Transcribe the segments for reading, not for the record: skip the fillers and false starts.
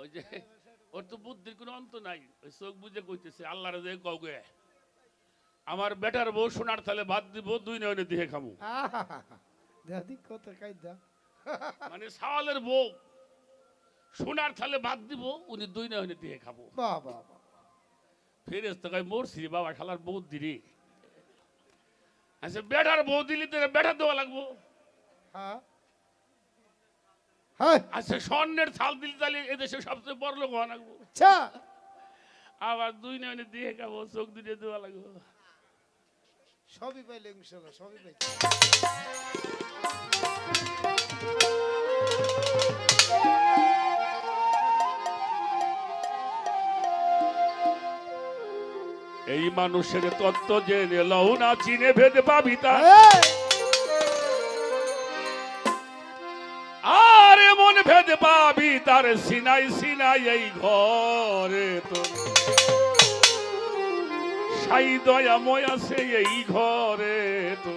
ওই যে ওর তো বুদ্ধির কোনো অন্ত নাই, ওই চোখ বুঝে কইতেছে আল্লাহরে যে কওগে আমার বেটার বউ সোনার থালে ভাত দিব, দুই নয়নে দিয়ে খামু। দাদি কত কায়দা। মানে সাওয়ালের বউ সোনার থালে ভাত দিব, উনি দুই নয়নে দিয়ে খাবো। বাহ বাহ বাহ। ফেরেশতা কয় মরছি বাবা, শালার বউ দিলি। আচ্ছা বেটার বউ দিলি তো বেটা দেওয়া লাগবো। হ্যাঁ হ্যাঁ আচ্ছা স্বর্ণের থাল দিলি তাহলে এদেশে সবচেয়ে বড় লোক হওয়া লাগবো। আচ্ছা আবার দুই নয়নে দিয়ে খাবো, চোখ দুটো দেওয়া লাগবো। সবই পাইলে ইনশাআল্লাহ সবই পাইলে। এই মানুষের তত্ত্ব জেনে লও না, চিনে ভেদ পাবি তা। আর এমন ভেদ পাবি তার সিনাই সিনাই এই ঘরে তো সাই দয়াময় আছে এই ঘরে তো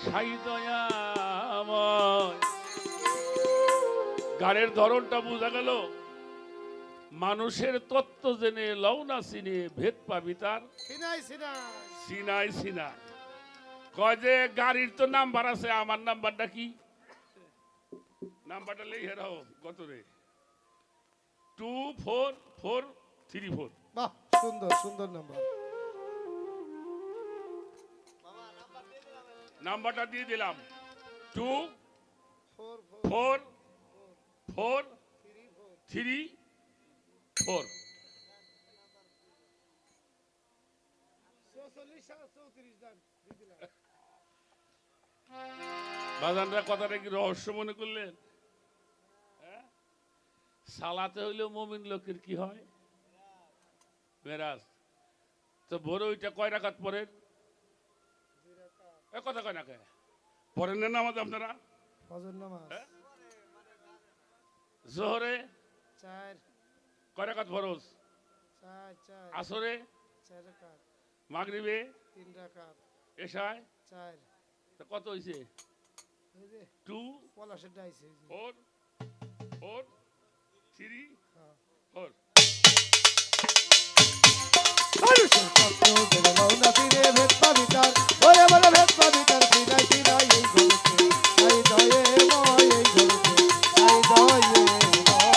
সাই দয়াময়। গানের ধরনটা বোঝা গেল। মানুষের তত্ত্ব জেনে লও না চিনে ভেদ পাবি তার সিনাই সিনাই সিনাই সিনাই। কয় যে গাড়ির তো নাম্বার আছে, আমার নাম্বারটা কি? নাম্বারটা লিখে রাখো কত রে? 24434। বাহ সুন্দর সুন্দর নাম্বার। নাম্বারটা দিয়ে দিলাম 4 24434। 34 দান দিয়ে দিলাম। বাজানরা কথাটা কি রহস্য মনে করলেন? হ্যাঁ? সালাতে হইলেও মুমিন লোকের কি হয়? মেরাজ। তো ভোরে ওইটা কয় রাকাত পড়েন? এ কথা কয় না কে? পড়েন না নামাজ আপনারা? ফজর নামাজ হ্যাঁ? জোহরে 4 কয় রাকাত ফরজ? 4 4 আসরে 4 রাকাত, মাগরিবে 3 রাকাত, এশায় 4 তো কত হইছে? এই যে 2 পলাশের ডাইছে এই যে। 4 4 3 হ্যাঁ 4। মানুষের তত্ত্ব জেনে লও না চিনে ভেদ পাবি তার, ওরে বলে ভেদ পাবি তার সিনাই সিনাই এই ঘরেতে সাই দয়ে ময় এই ঘরেতে সাই দয়ে ময়।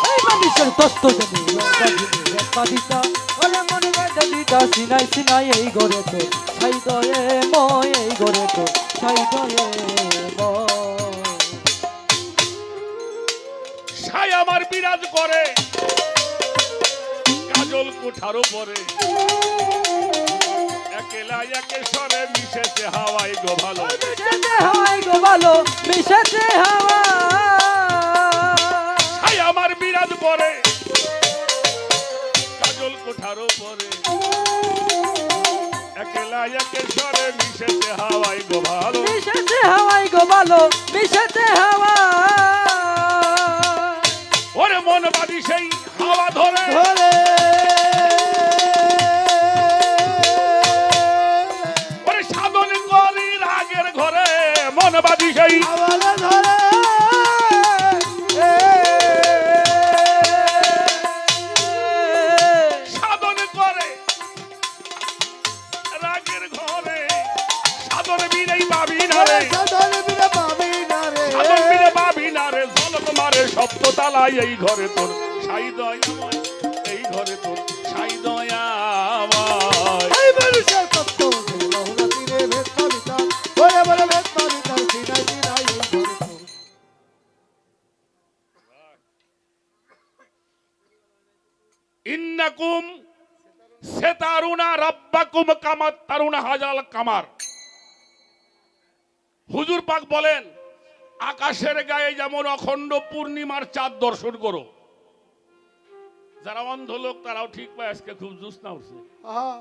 এই মানুষের তত্ত্ব জেনে লও না চিনে ভেদ পাবি তার, ওরে মনে ভেদ দিতা সিনাই সিনাই এই ঘরে তো সাই দয়ে ময় এই ঘরে তো সাই দয়ে ময়। সাই আমার বিরাজ করে কাজল কোঠার উপরে, একেলা একেশ্বরে মিশেছে হাওয়ায় গো ভালো। মিশেছে হাওয়ায় গো ভালো, মিশেছে হাওয়া। সাই আমার বিরাজ করে কাজল কোঠার উপরে, একেলা একেশ্বরে মিশেছে হাওয়ায় গো ভালো। মিশেছে হাওয়ায় গো ভালো, মিশেছে হাওয়া। ওরে মন বাদি সেই হাওয়া ধরে, ধরে ওরে সাধন করি রাগের ঘরে, মন বাদি সেই আওয়ালে ধরে সাধন করে রাগের ঘরে, সাধন বিনেই পাবি না রে, সাধন বিনা পাবি না রে, সাধন বিনে পাবি না রে, ঝলক মারে সপ্ততালায় এই ঘরে তোর সাই দয়াময়, এই ঘরে তোর সাই দয়াময়। এই মানুষের তত্ত্ব জেনে লও না চিনে ভেদ পাবি তার, ওরে বলে ভেদ পাবি তার সিনাই সিনাই এই ঘরেতে। ইন্নাকুম সেতারুনা রাব্বাকুম কামাত তারুনা হাজাল কামার। হুজুর পাক বলেন আকাশের গায়ে যেমন অখণ্ড পূর্ণিমার চাঁদ দর্শন করো। যারা অন্ধ লোক তারাও ঠিক পায় আজকে খুব জ্যোৎস্না উঠছে, আহা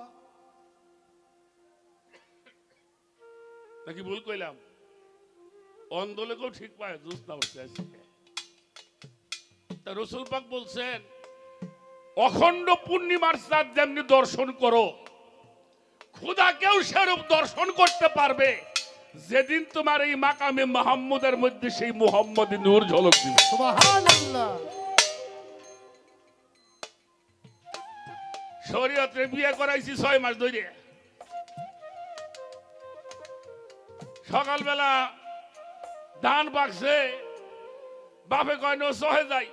নাকি ভুল কইলাম? অন্ধ লোকও ঠিক পায় জ্যোৎস্না উঠছে আজকে। তা রসুল পাক বলছেন অখণ্ড পূর্ণিমার চাঁদ যেমনি দর্শন করো, খোদাকেও সেরূপ দর্শন করতে পারবে যেদিন তোমার এই মাকামে মুহাম্মদের মধ্যে সেই মুহাম্মদী নূর ঝলক দিবে। সুবহানাল্লাহ। শরীয়তে বিয়ে করাইছি 6 মাস ধরে। সকালবেলা ধান পাকছে, বাপে কয় নো সহে যাই,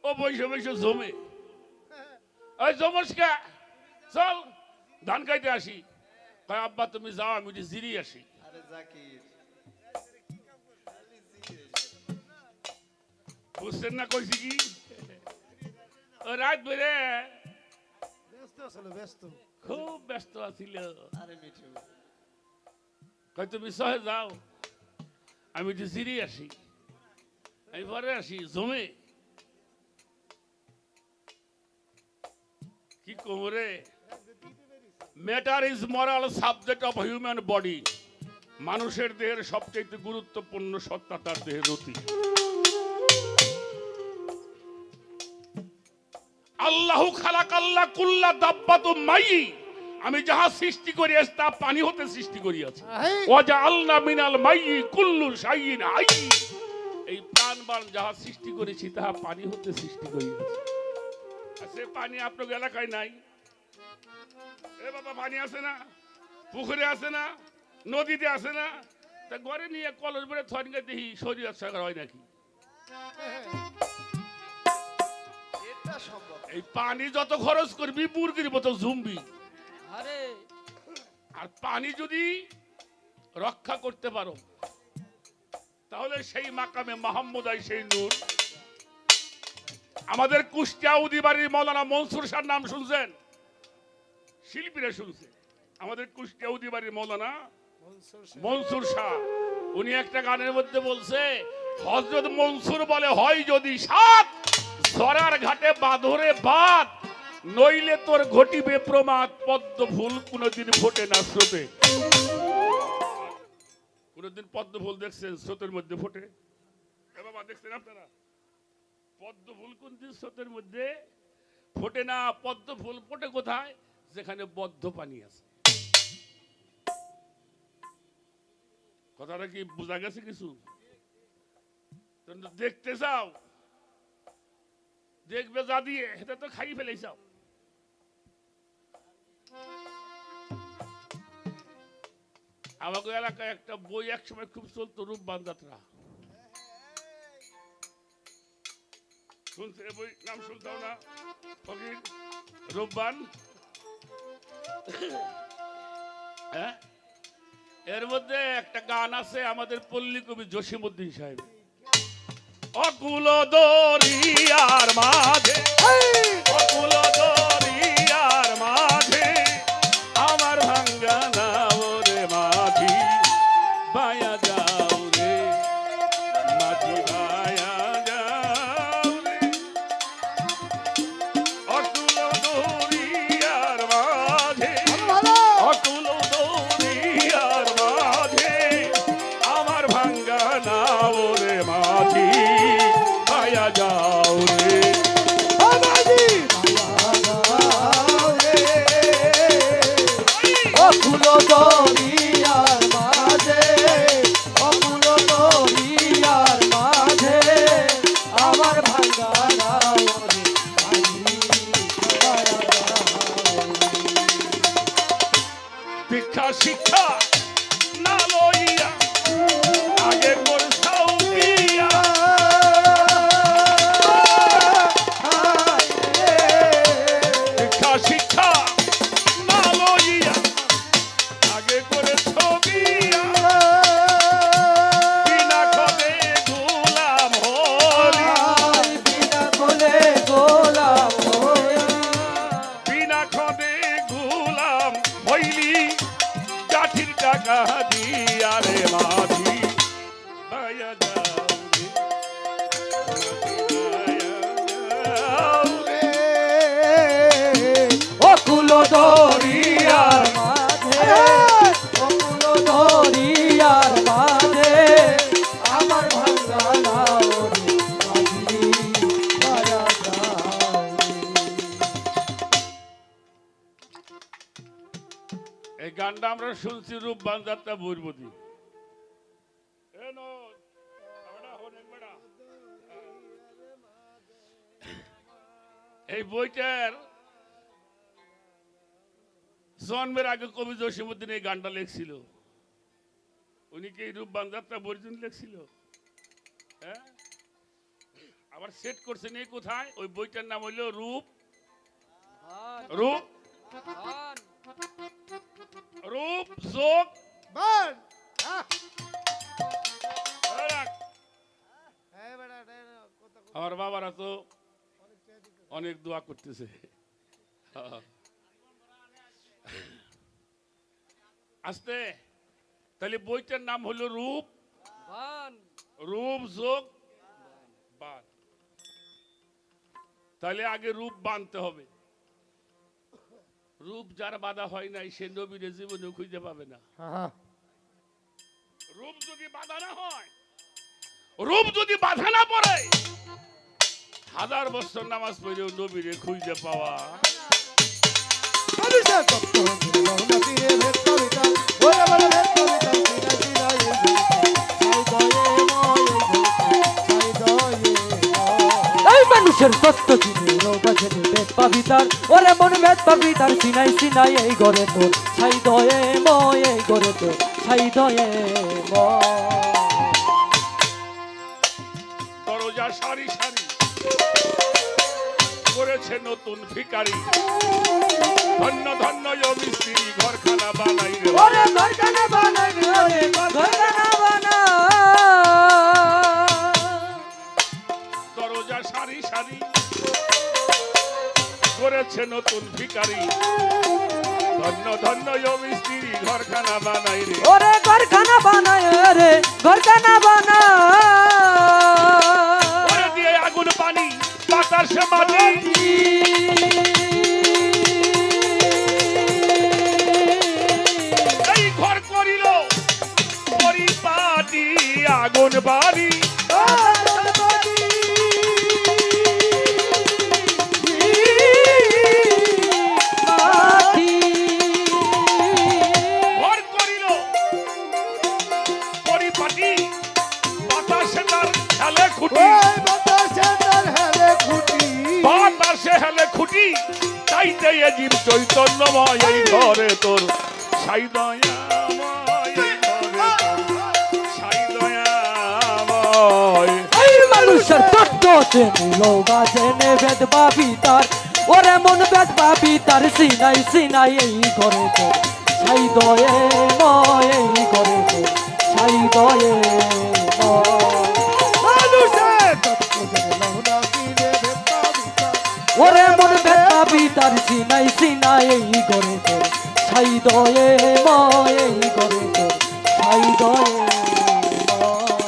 ও বৈশে বৈশে জমে, ওই জমস্কা চল ধান খাইতে আসি। কয় আব্বা তুমি যাও, আমি একটু জিরি আসি। বুঝছেন না কইছি কি? ও রাত বেড়ে ব্যস্ত ছিল, ব্যস্ত। খুব ব্যস্ত আছিল। কয় তুমি সহে যাও, আমি একটু জিরি আসি। আমি পরে আসি জমে। কি কোমরে, matter is moral subject of human body. মানুষের দেহের সবচেয়ে গুরুত্বপূর্ণ সত্তা তার দেহের অতি। আল্লাহু খালাকাল্লাহ কুল্লা দাব্বাতু মাই, আমি যাহা সৃষ্টি করিয়াছি তা পানি হতে সৃষ্টি করিয়াছি। ওয়াজআলনা মিনাল মাই কুল্লু শাইইন হাই, এই প্রাণবান যাহা সৃষ্টি করেছি তাহা পানি হতে সৃষ্টি করিয়াছি। সে পানি আপনার এলাকায় নাই। এ বাবা পানি আছে না, পুকুরে আছে না, নদীতে আছে না, তা ঘরে নিয়ে কলস ভরে থনকে দেখি শরীর সাগর হয় নাকি? এই পানি যত খরচ করবি মুরগির মতো জুমবি। আরে আর পানি যদি রক্ষা করতে পারো তাহলে সেই মাকামে মুহাম্মদাই সেই নূর। আমাদের কুষ্টিয়া উদিবাড়ির মৌলানা মনসুর শাহর নাম শুনছেন? শিল্পীরা শুনছে। আমাদের কুষ্টিয়া উদিবাড়ির মৌলানা মনসুর শাহ, উনি একটা গানের মধ্যে বলছে, হযরত মনসুর বলে হয় যদি সাত, ঝরার ঘাটে বাঁধরে বাদ, নইলে তোর ঘটিবে প্রমাদ, পদ্ম ফুল কোনদিন ফোটে না স্রোতে। কোনদিন পদ্ম ফুল দেখছেন স্রোতের মধ্যে ফোটে? বাবা দেখছেন আপনারা? পদ্ম ফুল কোনদিন স্রোতের মধ্যে ফোটে না। পদ্ম ফুল ফোটে কোথায়? যেখানে বদ্ধ পানি আছে। কথাটা কি বোঝা গেছে কিছু? দেখতে চাও, দেখবে যা দিয়ে এটা তো খাই ফেলে চাও। আমাকে এলাকায় একটা বই একসময় খুব চলতো, রূপবান যাত্রা। শুনছে বই নাম শুনতাম না? ফকির রূপবান। হ্যাঁ, এর মধ্যে একটা গান আছে আমাদের পল্লী কবি জসিমউদ্দিন সাহেব, অকুল দরিয়ার মাঝে, অকুল দরিয়ার মাঝে আমার ভাঙ্গা নাও রে মাঝি, বায়া যাও রে মাঝি, বায়া যাও রে। অকুল দরিয়ার মাঝে, অকুল দরিয়ার মাঝে আমার ভাঙ্গা নাও রে মাঝি, বায়া যাও রে। অকুল দরিয়ার মাঝে, অকুল দরিয়ার মাঝে আমার ভাঙ্গা নাও রে মাঝি, বায়া যাও রে। ভিক্ষা শিক্ষা না লইয়া আগে করছাও বিয়া, ভিক্ষা শিক্ষা না লইয়া আগে করেছ বিয়া, বিনা খদে গোলাম হলি, বিনা কোলে গোলাম হইয়া, বিনা খদে গোলাম হইলি, কাঠির টাকা দিয়া রে মাঝি, বায়া যাও রে মাঝি, বায়া যাও রে। অকুল দরিয়ার মাঝে, অকুল দরিয়ার মাঝে আমার ভাঙ্গা নাও রে মাঝি, বায়া যাও রে। এই গানটা আমরা শুনছি রূপবান যাত্রা বৈরবতী। এই বইটার জন্মের আগে কবি জসীমউদ্দিন এই গানটা লেখছিল। উনি কি এই রূপবান যাত্রা বর্জন লেখছিল? হ্যাঁ, আবার সেট করছেন এই কোথায়? ওই বইটার নাম হইল রূপ রূপ রূপ যোগ বান রাগ। এই বেটা কথা আমার বাবারা তো অনেক দোয়া করতেছে। আস্তে, তাহলে বইটার নাম হলো রূপ রূপ যোগ বান। তাহলে আগে রূপ বানতে হবে। রূপ যার বাধা হয় নাই সে নবীর জীবনে খুঁজে পাবে না। রূপ যদি বাধা না হয়, রূপ যদি বাধা না পড়ে, 1000 বছর নামাজ পড়েও নবীরে খুঁজে পাওয়া। মানুষের তত্ত্ব দিল না তীরে ভেদ কবিতা ওরে বলে ভেদ কবিতা সিনাই সিনাই এই মানুষের তত্ত্ব চিনে রোগা জেনে বেদ পাবি তার, ওরে মন বেদ পাবি তার, সিনাই সিনাই এই ঘরে তোর ছাই দয়ে ময়, এই ঘরে তোর ছাই দয়ে ময়। দরজা সারি সারি করেছে নতুন ভিখারি, ধন্য ধন্য ও মিস্ত্রি ঘরখানা বানাই রে। ওরে ঘরখানা বানাই রে, ওরে ঘরখানা বানাই। দরজা সারি সারি করেছে নতুন ভিখারি, ধন্য ধন্য ও মিস্ত্রি ঘরখানা বানাই রে। ওরে ঘরখানা বানাই রে, ঘরখানা বানাই। ওরে দিয়ে আগুন পানি বাতাসে মাটি, এই ঘর করিল পরিপাটি আগুন বাড়ি। ঘর করিল পরিপাটি বাতাসে তার হেলে খুঁটি, ওই বাতাসে তার হেলে খুঁটি বাতাসে হেলে খুঁটি, তাইতে এ জীব চৈতন্যময় এই ঘরে তোর সাই দয়াময়, এই ঘরে তোর সাই দয়াময়। এই মানুষের তত্ত্ব চেনিল বাজেনে বেদ পাবি তার, ওরে মন বেদ পাবি তার, সিনাই সিনাই এই ঘরে তোর ছাই দয়ে ময়, এই ঘরে তোর ছাই দয়ে ময়। মানুষের তত্ত্ব দিল না তীরে ভেদ কবিতা ওরে মন বেদ পাবি তার, সিনাই সিনাই এই ঘরে তোর ছাই দয়ে ময়, এই ঘরে তোর ছাই দয়ে ময়।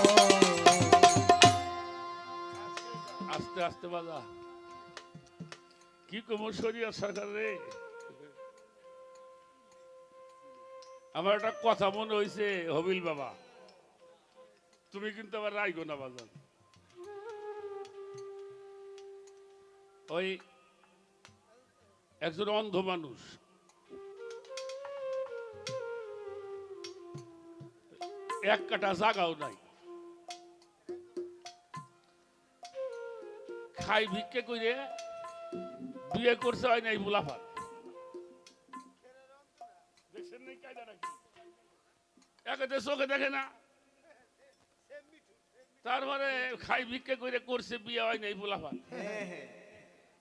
আস্তে আস্তে বাজা, কি কমর শরিয়া সরকার রে। আমার একটা কথা মনে হয়েছে, হবিল বাবা তুমি কিন্তু আবার রাইগো না বাজান। ওই একজন অন্ধ মানুষ এক কাটা জাগাও নাই, খাই ভিক্ষে করে বিয়ে করছে হয় নাই মুলাফা। দেখছেন নাই কায়দাটা কি? একে চোখে দেখে না, তারপরে খাই ভিক্ষে করে করছে বিয়ে হয় নাই মুলাফা।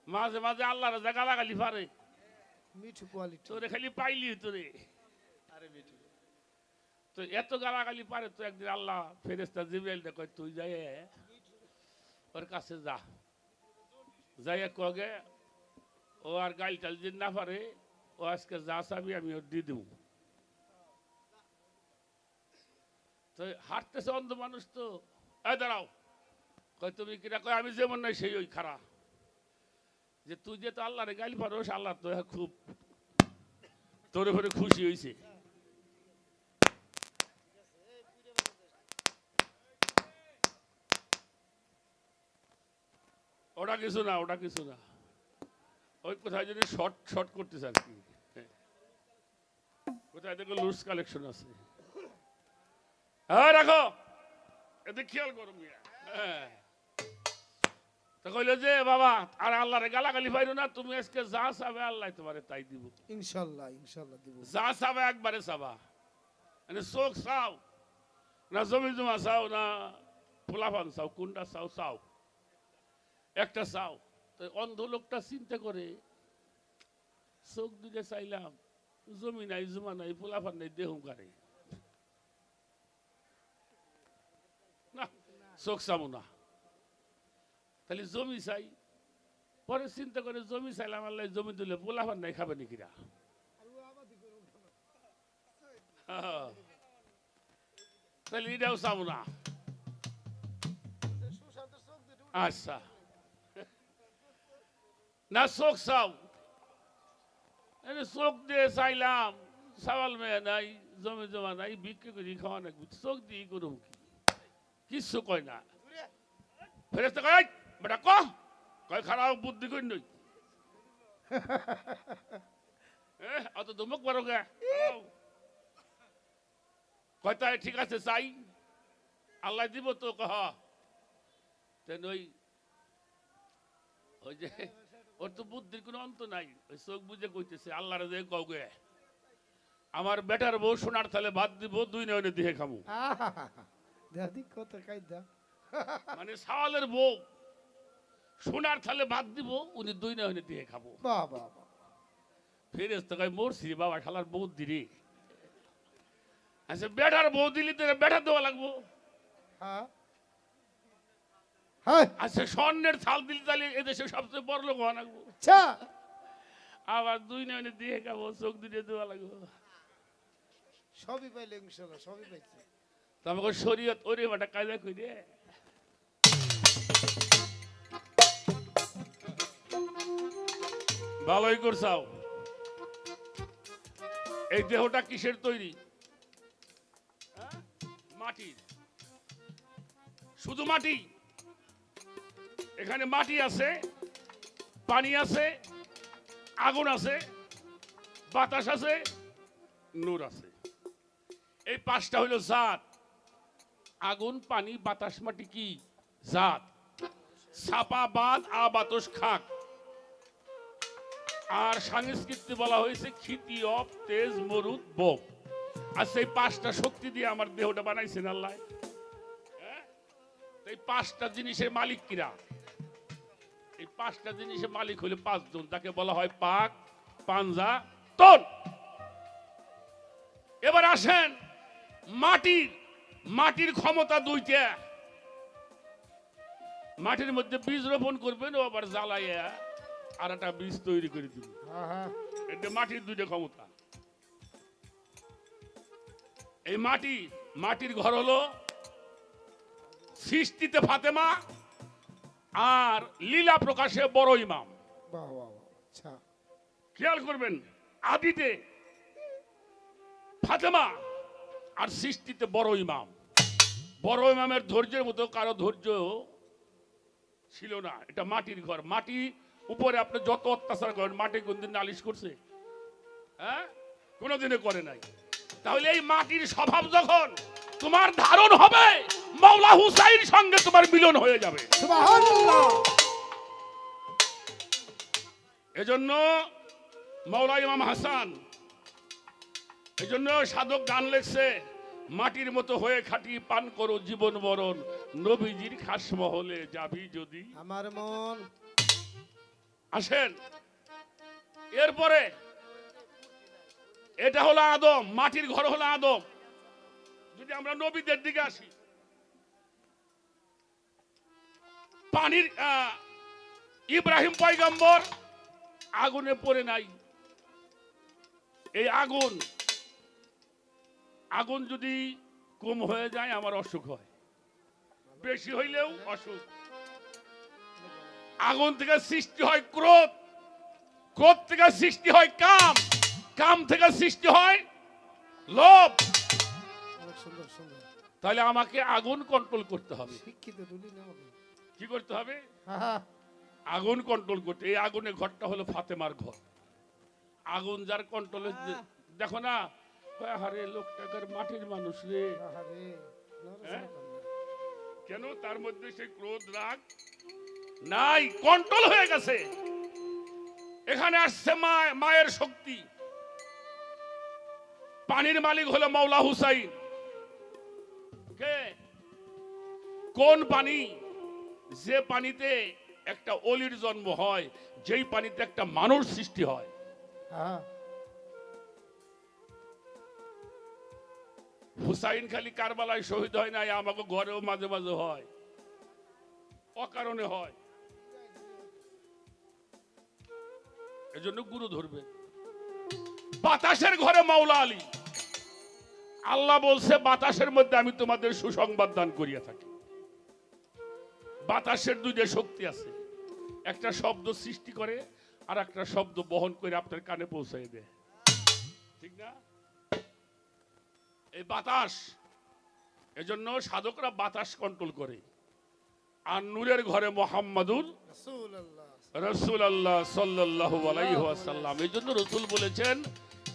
মাঝে মাঝে আল্লাহর যা গালাগালি পারে, মিঠু কোয়ালিটি তোরে খালি পাইলি তোরে। তো এত গালাগালি পারে তো একদিন আল্লাহ ফেরেস্তা জিবরাইল কয় তুই যাই ওর কাছে যা, যাইয়া কগে ও আর গাইল টাল দিন না পারে, ও আজকে যা চাবি আমি ওর দিয়ে দেবো। তো হাঁটতেছে অন্ধ মানুষ তো, এই দাঁড়াও, কয় তুমি কিনা, কয় আমি যেমন নাই সেই ওই খারাপ, যে তুই যে তো আল্লাহরে গাইল পারোস, আল্লাহ তো খুব তোর উপরে খুশি হয়েছে। ওটা কিছু না, ওটা কিছু না, ওই কোথায় যদি শর্ট শর্ট করতেছে আর কি, কোথায় দেখো লুজ কালেকশন আছে। হ্যাঁ রাখো, এতে খেয়াল করো মিয়া। হ্যাঁ তো কইলো যে বাবা আর আল্লাহরে গালাগালি পাইরো না, তুমি আজকে যা চাবে আল্লাহ তোমারে তাই দিব। ইনশাল্লাহ ইনশাল্লাহ দিব। যা চাবে একবারে চাবা, মানে চোখ চাও না, জমি জমা চাও না, ফুলাফান চাও, কোনটা চাও চাও, একটা চাও। তো অন্ধ লোকটা চিন্তা করে, চোখ দুটো চাইলাম, জমি নাই, জমা নাই, ফুলাফান নাই, দেহ কারে না, চোখ চাবো না, তাহলে জমি চাই। পরে চিন্তা করে জমি চাইলাম, আল্লাহ জমি দিলে পোলাফান নাই, খাবে নাকিরা। তাহলে এটাও চাবো না। আচ্ছা না, চোখ চাও, চোখ দিয়ে চাইলাম, চাওয়াল মেয়ে নাই, জমি জমা নাই, বিক্রি করি খাওয়া নাকি, চোখ দিয়ে করুম কি, কিচ্ছু কয় না। ফেরেস্তা কয় বেটা কয় খারাপ বুদ্ধি করি নই, অত ধমক পারো গে, কয় তাই ঠিক আছে চাই, আল্লাহ দিব তো, কহ তেন ওই যে ওর তো বুদ্ধির কোনো অন্ত নাই, ওই চোখ বুঝে কইতেছে আল্লাহরে যে কও গে আমার বেটার বউ সোনার থালে ভাত দিব, দুই নয়নে দিয়ে খামু। দাদি কত কায়দা। মানে সাওয়ালের বউ সোনার থালে ভাত দিব, উনি দুই নয়নে দিয়ে খাবো। বাহ বাহ বাহ। ফেরেশতা কয় মরছি বাবা, শালার বউ দিলি। আচ্ছা বেটার বউ দিলি তো বেটা দেওয়া লাগবো। হ্যাঁ হ্যাঁ আচ্ছা স্বর্ণের থাল দিলি তাহলে এদেশে সবচেয়ে বড় লোক হওয়া লাগবো। আচ্ছা আবার দুই নয়নে দিয়ে খাবো, চোখ দুটো দেওয়া লাগবো। সবই পাইলে ইনশাল্লাহ, সবই পাইছে। তো আমাকে শরীয়ত ওরে বাটা কায়দা কইরে ভালোই করছাও। এই দেহটা কিসের তৈরি? মাটির, শুধু মাটি। এখানে মাটি আছে, পানি আছে, আগুন আছে, বাতাস আছে, নূর আছে। এই পাঁচটা হইল জাত। আগুন, পানি, বাতাস, মাটি কি জাত। ছাপা, বাদ, আবাতস, খাক। আর সংস্কৃতি বলা হয়েছে ক্ষিতি, অপ, তেজ, মরুদ, বোক। আর সেই পাঁচটা শক্তি দিয়ে আমার দেহটা বানাইছেন আল্লাহ। এই পাঁচটা জিনিসের মালিক কিরা? এই পাঁচটা জিনিসের মালিক হলে পাঁচজন, তাকে বলা হয় পাক, পাঞ্জা, তন। এবার আসেন মাটির ক্ষমতা দুইটা। মাটির মধ্যে বীজ রোপণ করবেন, ও আবার জ্বালাইয়া আর একটা বীজ তৈরি করে দিবেন। এটা মাটির দুইটা ক্ষমতা। এই মাটির ঘর হলো সৃষ্টিতে ফাতেমা আর লীলা প্রকাশে বড় ইমাম। বাহ বাহ বাহ। আচ্ছা খেয়াল করবেন, আদিতে ফাতেমা আর সৃষ্টিতে বড় ইমাম। বড় ইমামের ধৈর্যের মতো কারো ধৈর্য ছিল না। এটা মাটির ঘর। মাটি উপরে আপনি যত অত্যাচার করেন, মাটি কোনদিন নালিশ করছে? হ্যাঁ, কোনোদিনে করে নাই। তাহলে এই মাটির স্বভাব যখন তোমার ধারণ হবে, মাওলা হুসাইনের সঙ্গে তোমার মিলন হয়ে যাবে। সুবহানাল্লাহ। এজন্য মাওলা ইমাম হাসান, এজন্য সাধক গান লেখছে, মাটির মতো হয়ে খাটি পান করো জীবন বরণ, নবীজির খাস মহলে যাবি যদি। আমার মন। আসেন এরপরে, এটা হলো আদম, মাটির ঘর হলো আদম। যদি আমরা নবীদের দিকে আসি, পানির ইব্রাহিম পয়গম্বর আগুনে পড়ে নাই। এই আগুন যদি কম হয়ে যায় আমার অসুখ হয়, বেশি হইলেও অসুখ। আগুন থেকে সৃষ্টি হয় ক্রোধ, ক্রোধ থেকে সৃষ্টি হয় কাম, কাম থেকে সৃষ্টি হয় লোভ। অনেক সুন্দর সুন্দর। তাহলে আমাকে আগুন কন্ট্রোল করতে হবে। শিক্ষিত দুলি না হবে। কি করতে হবে? হ্যাঁ আগুন কন্ট্রোল করতে। এই আগুনের ঘরটা হলো ফাতেমার ঘর। আগুন যার কন্ট্রোলে, দেখো না, আরে লোকটাকার মাটির মানুষ রে, আরে হ্যাঁ? কেন? তার মধ্যে সেই ক্রোধ, রাগ, নাই, কন্ট্রোল হয়ে গেছে। এখানে আসছে মায়ের শক্তি। পানির মালিক হলো মাওলা হুসাইন। কে? কোন পানি? যে পানিতে একটা অলির জন্ম হয়, যেই পানিতে একটা মানুষ সৃষ্টি হয়। হ্যাঁ হুসাইন খালি কারবালায় শহীদ হয় নাই, আমাকে ঘরেও মাঝে মাঝে হয়, অকারণে হয়। এজন্য গুরু ধরবে। বাতাসের ঘরে মাওলা আলী। আল্লাহ বলছে বাতাসের মধ্যে আমি তোমাদের সুসংবাদ দান করিয়া থাকি। বাতাসের দুইটা শক্তি আছে, একটা শব্দ সৃষ্টি করে আর একটা শব্দ বহন করে আপনার কানে পৌঁছায় দেয়, ঠিক না? এই বাতাস, এজন্য সাধকরা বাতাস কন্ট্রোল করে। আর নূরের ঘরে মুহাম্মাদুর রাসূলুল্লাহ সাল্লাল্লাহু আলাইহি ওয়াসাল্লাম। এজন্য রাসূল বলেছেন,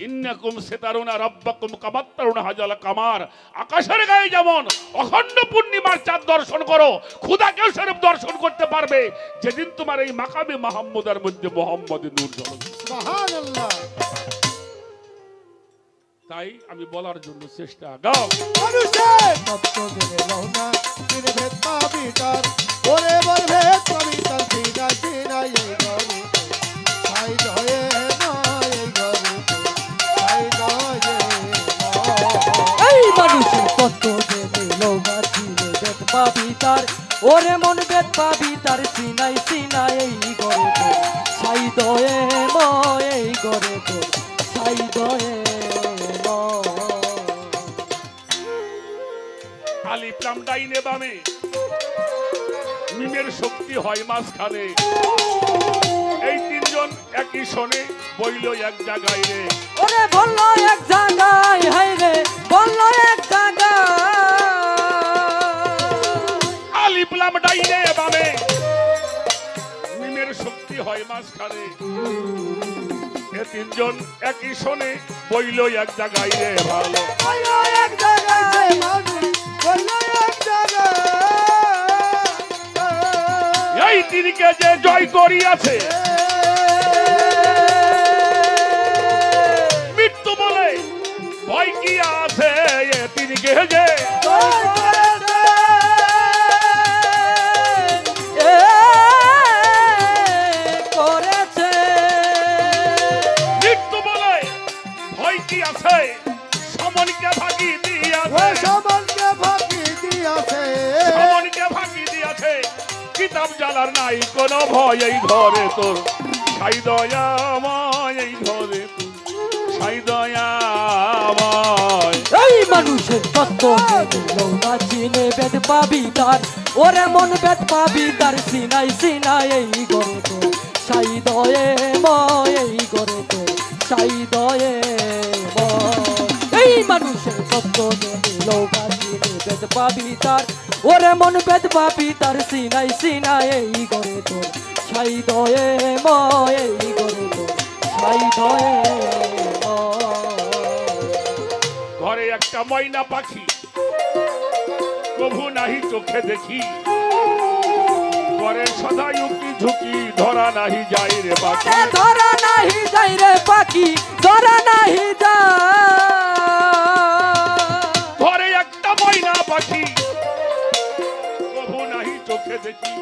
ইন্নাকুম সিতারুনা রাব্বাকুম কামাত্তারুনা হাজাল কামার। আকাশের গায়ে যেমন অখণ্ড পূর্ণিমার চাঁদ দর্শন করো, খোদাকেও শরীফ দর্শন করতে পারবে যেদিন তোমার এই মাকামে মুহাম্মদের মধ্যে মুহাম্মাদের নূর জ্বলবে। সুবহানাল্লাহ। তাই আমি বলার জন্য চেষ্টা। গাও। মানুষের তত্ত্ব জেনে লও না, তিনি ভেদ পাবি তার। ওরে বল ভেদ পাবি তার, সিনা সিনা এই ঘরে ছাই দয়ে নয়, এই ঘরে ছাই দয়ে নয়। এই মানুষের তত্ত্ব জেনে লও না, চিনে বেদ পাবি তার। ওরে মন বেদ পাবি তার, সিনাই সিনাই এই ঘরে তোর ছাই দয়ে ময়, এই ঘরে তোর ছাই দয়ে ময়। আলিফ লাম ডাইনে বামে, মিমের শক্তি হয় মাঝখানে। এই তিনজন একই শোনে, বইল এক জায়গায় রে। ওরে বললো এক জায়গায়, হাই রে বললো এক জায়গায়। আলিফ লাম ডাইনে বামে, মিমের শক্তি হয় মাঝখানে। এ তিনজন একই শোনে, বইল এক জায়গায় রে। ভালো বললো এক জায়গায় যে মানুষ, বললো এক জায়গায়। এই তিনকে যে জয় করিয়াছে, মৃত্যু বলে ভয় কি আছে। এ তিনকে যে করেছে, মৃত্যু বলে ভয় কি আছে। সমনকে ভাগি দিয়াছে, সমানকে ফাঁকি দিয়াছে। সমনকে ভাগি দিয়াছে। কিতাব জালার নাই কোন ভয় এই ঘরে তোর, সাই দয়াময় এই ঘরে তোর, সাই দয়াময়। এই মানুষের তত্ত্ব জেনে না, চিনে বেদ পাবি তার। ওরে মন বেদ পাবি তার, সিনাই সিনাই এই ঘরে তোর ছাই দয়ে ময়, এই ঘরে তোর ছাই দয়ে ময়। এই মানুষের তত্ত্ব জেনে না, চিনে বেদ পাবি তার। ওরে মন বেদ পাবি তার, সিনাই সিনাই এই ঘরে তোর ছাই দয়ে ময়, এই ঘরে তোর ছাই দয়ে ময়। ঘরে একটা ময়না পাখি, প্রভু নাহি চোখে দেখি। ঘরে সদা উকি ঝুঁকি, ধরা নাহি যাই রে বাকি। ধরা নাহি যাই রে পাখি, ধরা নাহি যায়। ঘরে একটা ময়না পাখি, প্রভু নাহি চোখে দেখি।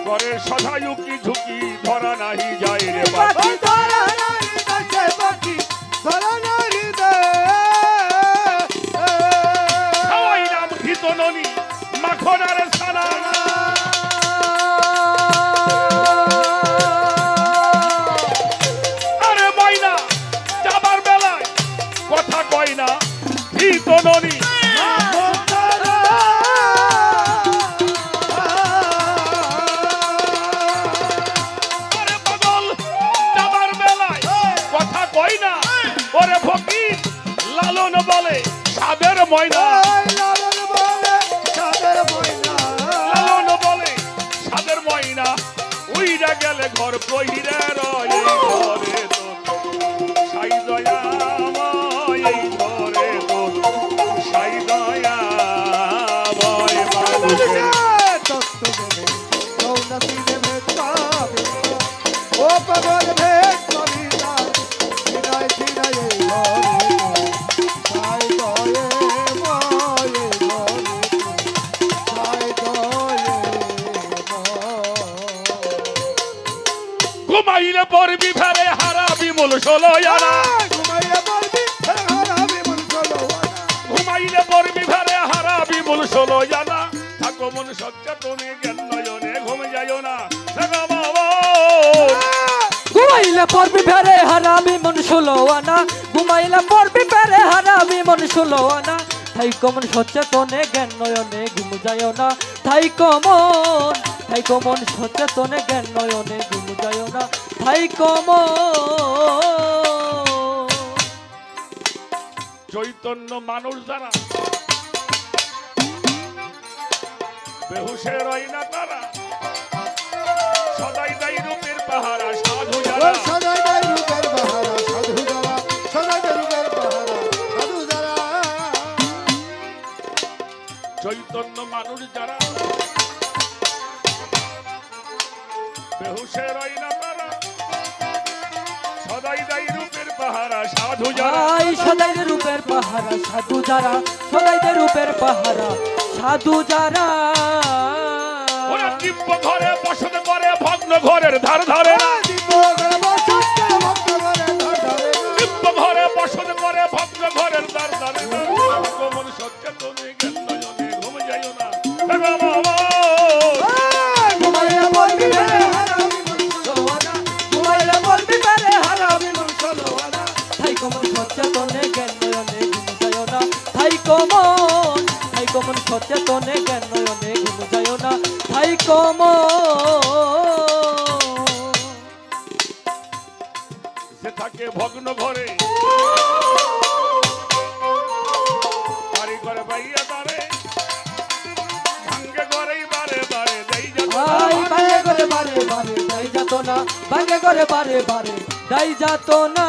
ঘরে সদা উকি ঝুঁকি, ধরা নাহি যাই রে বাকি। পাখি ধরা নাহি যাচ্ছে, পাখি ধরা নাহি দেয়। খাওয়াই নাম ভিতননি, মাখন আর ছানা। আরে ময়না যাবার বেলায় কথা কয় না, ভিতননি। আরে পাগল যাবার বেলায় কথা কয় না। ওরে ফকির লালন বলে সাদের ময়না। লালন বলে সাদের ময়না, লালন বলে সাদের ময়না। উইরা গেলে ঘর কহিরে রয়, এই ঘরে তোর সাই দয়াময়, এই ঘরে তোর সাই দয়াময়। মানুষের তত্ত্ব জেনে নাসিরে ভেদ পাবি না। ও পাগল ভেদ পাবি না সিনাই সিনাই এই ঘরে সাই দয়ে ময় এই ঘরে সাই দয়ে ঘুমাইলে পড়বি ফেরে হারাবি মূল ষোলো আনা ঘুমাইয়া বলবি হারাবি মন চলো ঘুমাইলে পড়বি ফেরে হারাবি মূল ষোলো আনা থাকো মন সচেতনে জ্ঞান নয়নে ঘুম যাইও না থাকো বাবা ঘুমাইলে পড়বি ফেরে হারাবি মন ষোলো আনা ঘুমাইলে পড়বি ফেরে হারাবি মন ষোলো আনা তাই কমন সচেতনে জ্ঞান নয়নে ঘুম যায় না তাই কমন সচেতনে জ্ঞান নয়নে ঘুম যায় না তাই কমন চৈতন্য মানুষ যারা বেহুশের হয় না তারা সদাই দাই রূপের পাহারা সাধু যারা সদাই দাই রূপের বাহারা সাধু যারা সদাই দাই রূপের বাহারা সাধু যারা চৈতন্য মানুষ যারা বেহুশের হয় না তারা সদাই দাই রূপের পাহারা সাধু যারা আই সদাই রূপের পাহারা সাধু যারা সদাই রূপের পাহারা সাধু যারা ওরা দিব্য ঘরে বসত করে ভগ্ন ঘরের ধার ধারে না দিব্য ঘরে বসত করে ভগ্ন ঘরের ধার ধারে না মন সচেতনে জ্ঞান নয়নে ঘুম যাইও না থাকো বাবা ঘুমাইলে বলবি ফেরে হারাবি মন ষোলো আনা ঘুমাইলে বলবি ফেরে হারাবি মন ষোলো আনা তাই কমন সচেতনে জ্ঞান নয়নে ঘুম যায় না তাই কমন সচেতনে জ্ঞান নয়নে ঘুম যায় না তাই সে থাকে ভগ্ন ঘরে বাড়ি করে বাইয়া তারে ভাঙ্গে ঘরেই বারে বারে দেই আই ভাঙ্গে করে বারে বারে দাই যাত না ভাঙ্গে করে বারে বারে দাই যাত না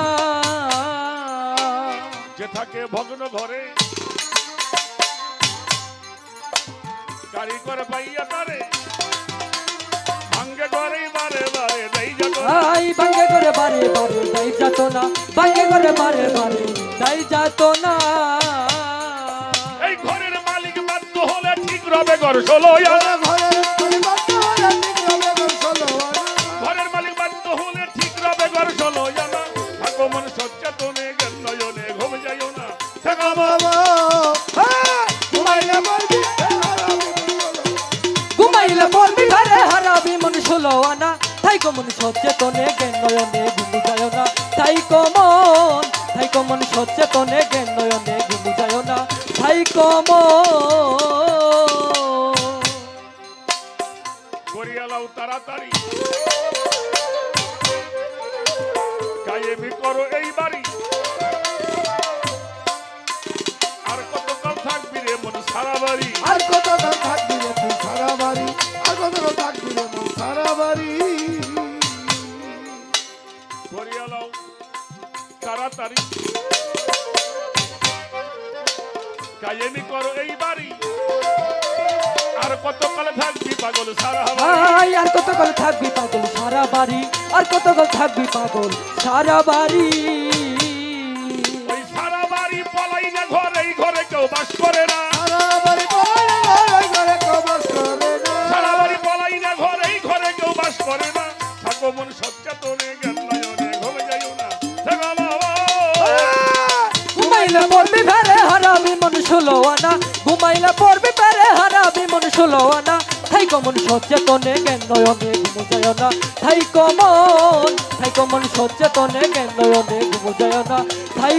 যে থাকে ভগ্ন ঘরে গাড়ি করে বাইয়া তারে ভাঙ্গে ঘরেই বারে বারে দেই আই ভাঙ্গে করে বারে বারে দাই যাত না ভাঙ্গে করে বারে বারে দাই যাত না এই ঘরের মালিক বাধ্য হলে ঠিক রবে ঘর ষোলো আনা ঘরের মালিক বাধ্য হলে ঠিক রবে ঘর ষোলো আনা থাকো মন সচেতনে জ্ঞান নয়নে ঘুম যাইও না থাকো বাবা ঘুমাইলে পড়বি ঘরে হারাবি মন ষোলো আনা তাই কমন সচেতনে জ্ঞান নয়নে ঘুম যায় না তাই কমন সচেতনে জ্ঞান নয়নে ঘুম যায় না তাই করিয়ালাও তাড়াতাড়ি কায়েমি করো এই বাড়ি আর কতকাল থাকবি রে মন সারা বাড়ি আর কত থাকবি রে তুই সারা বাড়ি আর কত থাকবি রে মন সারা বাড়ি করিয়ালাও তাড়াতাড়ি কায়েমি করো এই বাড়ি আর কতকাল থাকবি পাগল সারা বাড়ি আই আর কতকাল থাকবি পাগল সারা বাড়ি আর কতকাল থাকবি পাগল সারা বাড়ি ওই সারা বাড়ি পলাই না ঘরে এই ঘরে কেউ বাস করে না সারা বাড়ি পড়ে ঘরে কবাস করে না সারা বাড়ি পলাই না ঘরে এই ঘরে কেউ বাস করে না থাকো মন সচেতনে জ্ঞান নয়নে ঘুম যাইও না থাকো বাবা ঘুমাইলে পড়বি ফেরে হারাবি মন ষোলো আনা ঘুমাইলে পড়বি ফেরে হারাবি মন ষোলো আনা তাই কমন সচেতনে জ্ঞান নয়নে ঘুম যায় না তাই কমন সচেতনে জ্ঞান নয়নে ঘুম যায় না তাই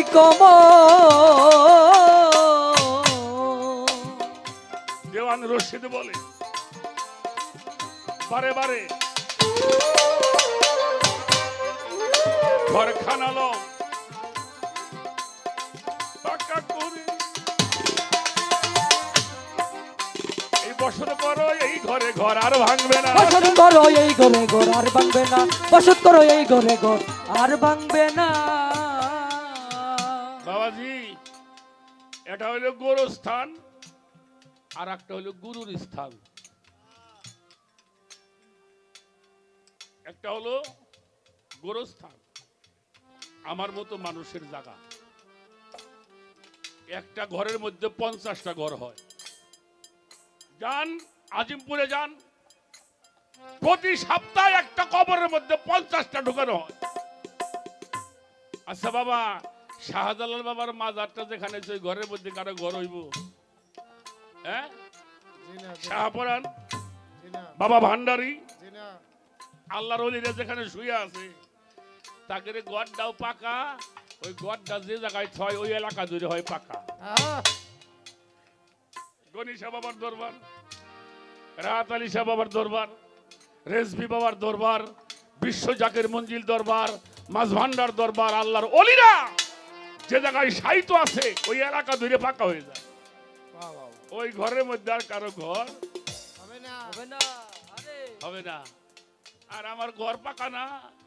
দেওয়ান রশিদ বলে বারে বারে ঘর খানালো পাকা করে এই বছর করো এই ঘরে ঘর আর ভাঙবে না বসত করো এই ঘরে ঘর আর ভাঙবে না বসত করো এই ঘরে ঘর আর ভাঙবে না বাবাজি এটা হলো গোরস্থান আর একটা হলো গুরুর স্থান একটা হলো গোরস্থান, আমার মতো মানুষের জায়গা। একটা ঘরের মধ্যে 50টা ঘর হয়। যান আজিমপুরে যান, প্রতি সপ্তাহে একটা কবরের মধ্যে 50টা ঢুকানো হয়। আচ্ছা বাবা, শাহজালাল বাবার মাজারটা যেখানে আছে, ওই ঘরের মধ্যে কারো ঘর হইব? হ্যাঁ, জি না, শাহপরান, জি না, বাবা ভান্ডারী, জি না। আল্লাহর ওলিরা যেখানে শুয়ে আছে, তাকে গড়টাও পাকা, ওই গড়টা যে জায়গায় ছয় ওই এলাকা জুড়ে হয় পাকা। আহ, গণিশা বাবার দরবার, রাহাত আলী শাহ বাবার দরবার, রেজবি বাবার দরবার, বিশ্ব জাকের মঞ্জিল দরবার, মাঝ ভান্ডার দরবার, আল্লাহর ওলিরা যে জায়গায় সাহিত্য আছে ওই এলাকা ধরে পাকা হয়ে যায়। বাহ, বাহ, ওই ঘরের মধ্যে আর কারো ঘর হবে না। হবে না, আরে হবে না। আর আমার ঘর পাকা না,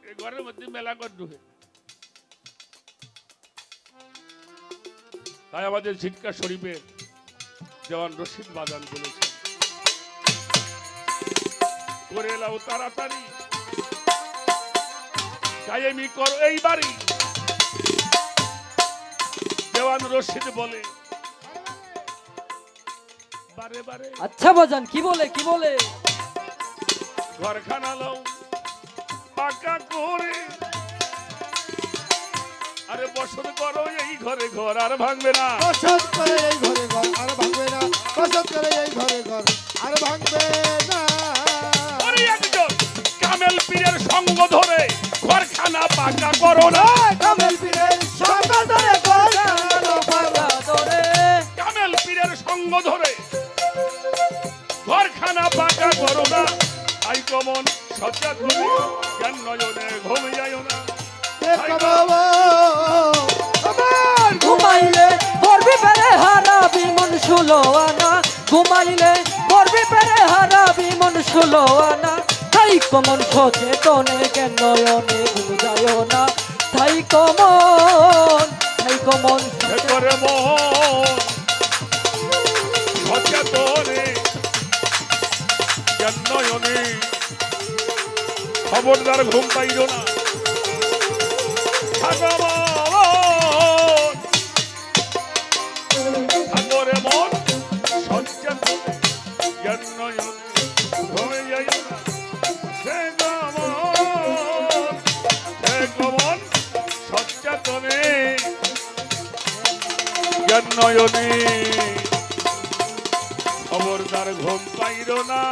এই ঘরের মধ্যে মেলা ঘর ঢুকে। তাই আমাদের ঝিটকা শরীফের জওয়ান রশিদ বাজান বলেছেন, করে এলাও তাড়াতাড়ি, তাই আমি করো এই বাড়ি। জওয়ান রশিদ বলে বারে বারে আচ্ছা বাজান, কি বলে কি বলে? ঘরখানা লও পাকা করে, আরে বসত করো এই ঘরে, ঘর আর ভাঙবে না। বসত করে এই ঘরে ঘর আর ভাঙবে না, বসত করে এই ঘরে ঘর আর ভাঙবে না। ওরে একজন কামেল পীরের সঙ্গ ধরে ঘরখানা পাকা করো না। কামেল পীরের সঙ্গ ধরে ঘরখানা পাকা ধরে কামেল পীরের সঙ্গ ধরে ঘরখানা পাকা করো না। আই কমন সজ্জা তুমি জ্ঞান নয়নে ঘুম যাইও না। দেখো বাবা, আমার ঘুমাইলে পড়বি পেরে হারাবি মন সুলোয়ানা, ঘুমাইলে পড়বি পেরে হারাবি মন সুলোয়ানা। তাই কমন সচেতনে জ্ঞান নয়নে ঘুম যায় না, তাই কমন হে করে মন সচেতনে জ্ঞান নয়নে, খবরদার ঘুম পাইও না। ঠাকুরে মন সচেতনে জ্ঞান নয়নে ঘুমে যাইও না। হে কমন সচেতনে জ্ঞান নয়নে, খবরদার ঘুম পাইল না।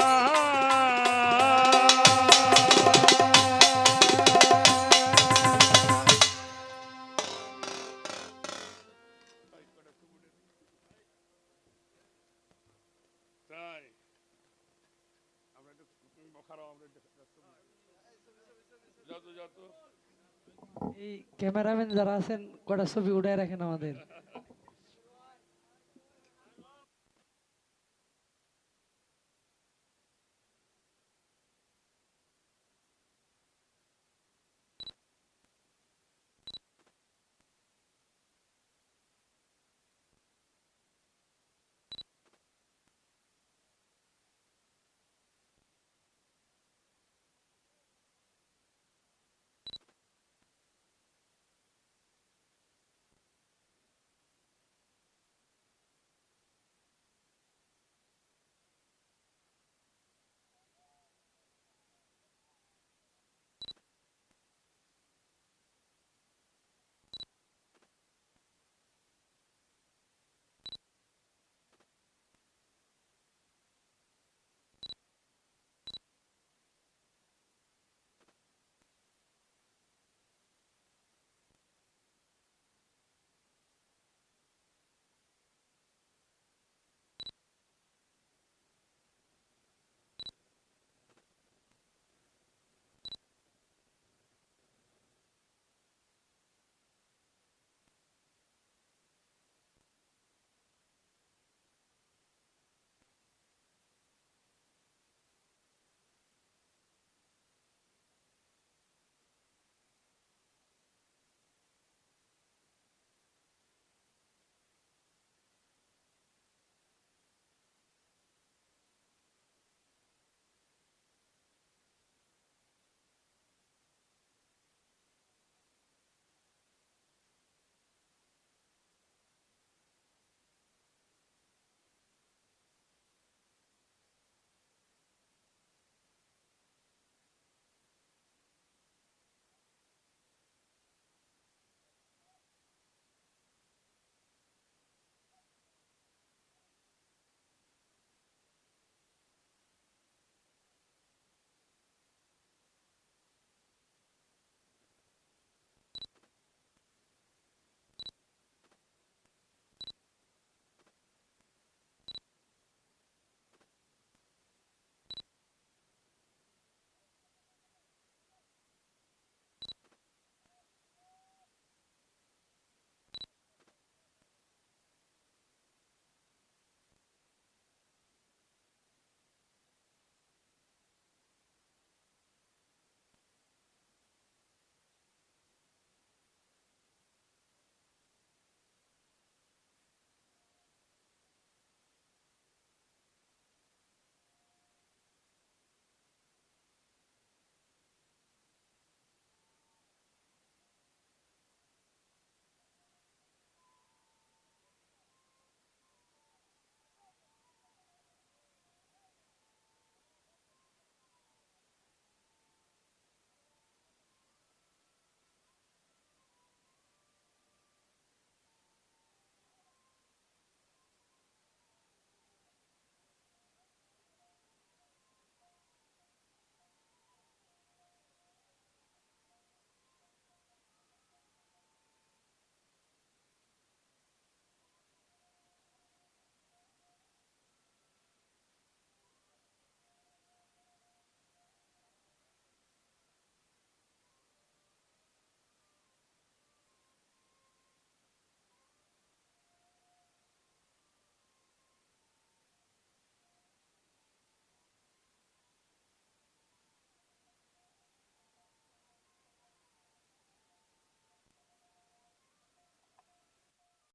তাই আমরা একটু বখারো, আমরা যত এই ক্যামেরাম্যান যারা আছেন কটা ছবি উঠায় রাখেন আমাদের।